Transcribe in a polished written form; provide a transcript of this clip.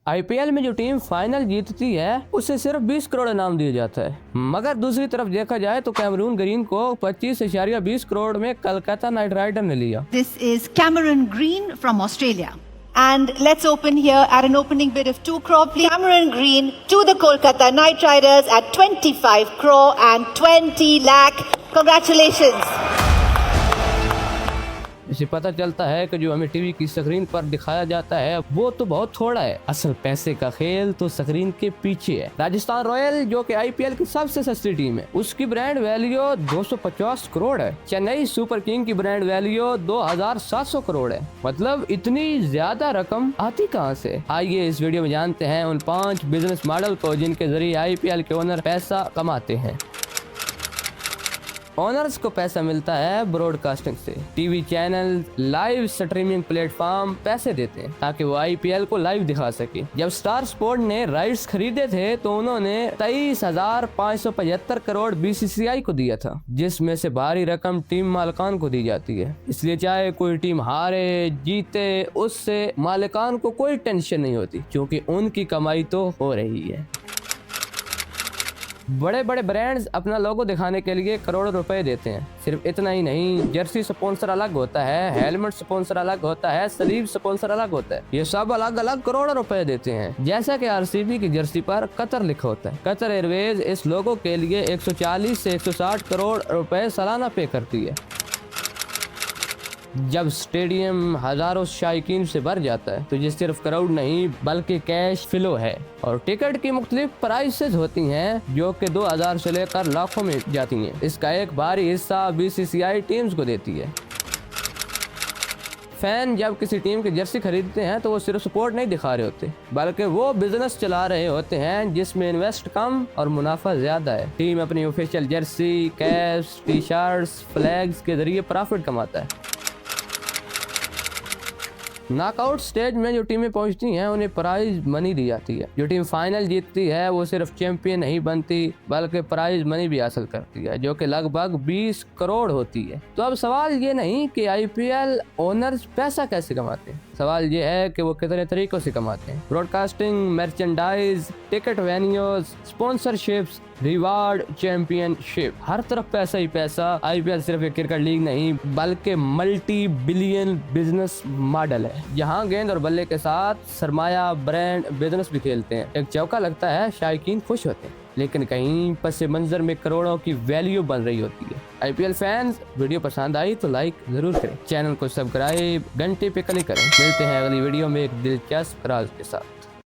IPL में जो team final जीतती है उसे सिर्फ 20 करोड़ इनाम दिया जाता है, मगर दूसरी तरफ देखा जाए तो कैमरून ग्रीन को 25.20 करोड़ में कलकत्ता नाइट राइडर ने लिया। This is Cameron Green from Australia. And let's open here at an opening bid of 2 crore. Please. Cameron Green to the Kolkata Knight Riders at 25 crore and 20 lakh. Congratulations. इसे पता चलता है कि जो हमें TV की स्क्रीन पर दिखाया जाता है वो तो बहुत थोड़ा है, असल पैसे का खेल तो स्क्रीन के पीछे है। राजस्थान रॉयल जो कि आईपीएल की सबसे सस्ती टीम है, उसकी ब्रांड वैल्यू 250 करोड़ है। चेन्नई सुपर किंग की ब्रांड वैल्यू 2700 करोड़ है। मतलब इतनी ज्यादा रकम आती कहां से? आइए इस वीडियो में जानते हैं उन 5 बिजनेस मॉडल को जिनके जरिए आईपीएल के ओनर पैसा कमाते हैं। ओनर्स को पैसा मिलता है ब्रॉडकास्टिंग से। TV channel, live streaming platform पैसे देते हैं ताकि वो आईपीएल को लाइव दिखा सके। जब स्टार स्पोर्ट ने राइट्स खरीदे थे तो उन्होंने 23,575 करोड़ बीसीसीआई को दिया था, जिसमें से भारी रकम टीम मालिकान को दी जाती है। इसलिए चाहे कोई टीम हारे जीते, उससे मालिकान को कोई टेंशन नहीं होती क्योंकि उनकी कमाई तो हो रही है। बड़े बड़े ब्रांड्स अपना लोगो दिखाने के लिए करोड़ों रुपए देते हैं। सिर्फ इतना ही नहीं, जर्सी स्पॉन्सर अलग होता है, हेलमेट स्पॉन्सर अलग होता है, स्लीव स्पॉन्सर अलग होता है। ये सब अलग अलग करोड़ों रुपए देते हैं। जैसा कि आरसीबी की जर्सी पर कतर लिखा होता है। कतर एयरवेज इस लोगो के लिए 140 से 160 करोड़ रुपए सालाना पे करती है। जब स्टेडियम हजारों शायकीन से भर जाता है तो ये सिर्फ क्राउड नहीं बल्कि कैश फ्लो है। और टिकट की मुख्तलिफ प्राइसेस होती हैं जो कि 2000 से लेकर लाखों में जाती हैं। इसका एक भारी हिस्सा बीसीसीआई टीम्स को देती है। फैन जब किसी टीम की जर्सी खरीदते हैं तो वो सिर्फ सपोर्ट नहीं दिखा रहे होते बल्कि वो बिजनेस चला रहे होते हैं जिसमें इन्वेस्ट कम और मुनाफा ज्यादा है। टीम अपनी official Jersey, caps, T shirts, flags के जरिए प्रॉफिट कमाता है। नॉकआउट स्टेज में जो टीमें पहुंचती हैं उन्हें प्राइज मनी दी जाती है। जो टीम फाइनल जीतती है वो सिर्फ चैंपियन नहीं बनती बल्कि प्राइज मनी भी हासिल करती है जो कि लगभग 20 करोड़ होती है। तो अब सवाल ये नहीं कि आईपीएल ओनर्स पैसा कैसे कमाते हैं, सवाल ये है कि वो कितने तरीकों से कमाते हैं। Broadcasting, merchandise, ticket venues, sponsorships, reward, championship, हर तरफ पैसा ही पैसा। आईपीएल सिर्फ एक क्रिकेट लीग नहीं बल्कि मल्टी बिलियन बिजनेस मॉडल है। यहाँ गेंद और बल्ले के साथ सरमाया, ब्रांड, बिजनेस भी खेलते हैं। एक चौका लगता है, शायकीन खुश होते हैं, लेकिन कहीं पस मंजर में करोड़ों की वैल्यू बन रही होती है। आईपीएल फैंस, वीडियो पसंद आई तो लाइक जरूर करें, चैनल को सब्सक्राइब, घंटे पे क्लिक करें। मिलते हैं अगली वीडियो में एक दिलचस्प राज के साथ।